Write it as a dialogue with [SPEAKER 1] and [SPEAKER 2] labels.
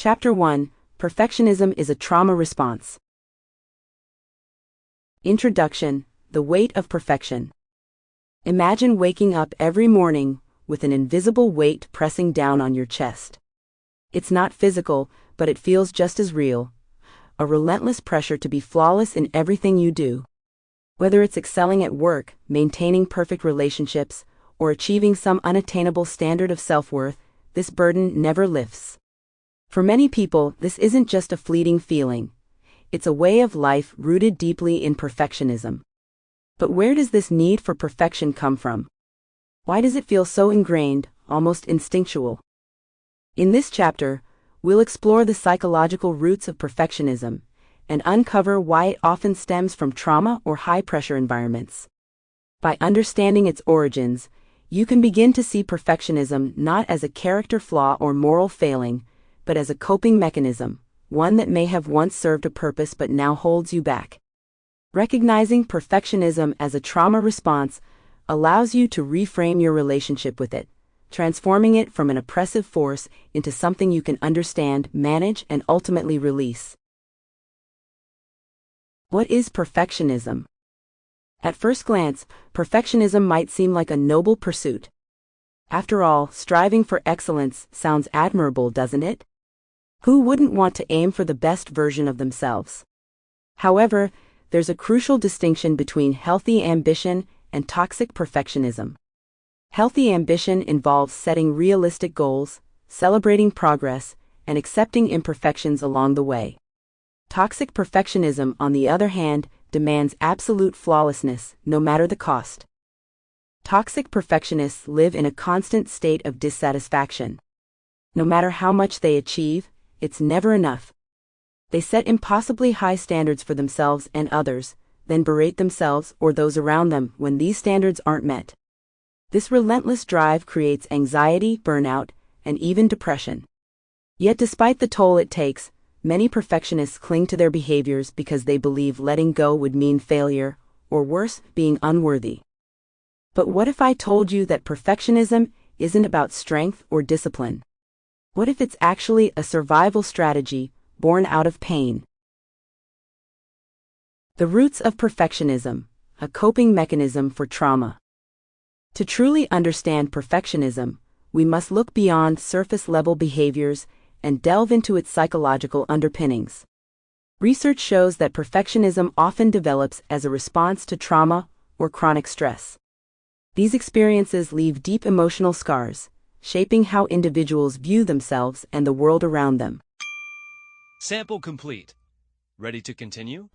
[SPEAKER 1] Chapter 1: Perfectionism is a Trauma Response. Introduction: The Weight of Perfection. Imagine waking up every morning with an invisible weight pressing down on your chest. It's not physical, but it feels just as real. A relentless pressure to be flawless in everything you do. Whether it's excelling at work, maintaining perfect relationships, or achieving some unattainable standard of self-worth, this burden never lifts. For many people, this isn't just a fleeting feeling. It's a way of life rooted deeply in perfectionism. But where does this need for perfection come from? Why does it feel so ingrained, almost instinctual? In this chapter, we'll explore the psychological roots of perfectionism and uncover why it often stems from trauma or high-pressure environments. By understanding its origins, you can begin to see perfectionism not as a character flaw or moral failing, but as a coping mechanism, one that may have once served a purpose but now holds you back. Recognizing perfectionism as a trauma response allows you to reframe your relationship with it, transforming it from an oppressive force into something you can understand, manage, and ultimately release. What is perfectionism? At first glance, perfectionism might seem like a noble pursuit. After all, striving for excellence sounds admirable, doesn't it? Who wouldn't want to aim for the best version of themselves? However, there's a crucial distinction between healthy ambition and toxic perfectionism. Healthy ambition involves setting realistic goals, celebrating progress, and accepting imperfections along the way. Toxic perfectionism, on the other hand, demands absolute flawlessness, no matter the cost. Toxic perfectionists live in a constant state of dissatisfaction. No matter how much they achieve, it's never enough. They set impossibly high standards for themselves and others, then berate themselves or those around them when these standards aren't met. This relentless drive creates anxiety, burnout, and even depression. Yet despite the toll it takes, many perfectionists cling to their behaviors because they believe letting go would mean failure, or worse, being unworthy. But what if I told you that perfectionism isn't about strength or discipline? What if it's actually a survival strategy born out of pain? The roots of perfectionism, a coping mechanism for trauma. To truly understand perfectionism, we must look beyond surface-level behaviors and delve into its psychological underpinnings. Research shows that perfectionism often develops as a response to trauma or chronic stress. These experiences leave deep emotional scars, shaping how individuals view themselves and the world around them.
[SPEAKER 2] Sample complete. Ready to continue?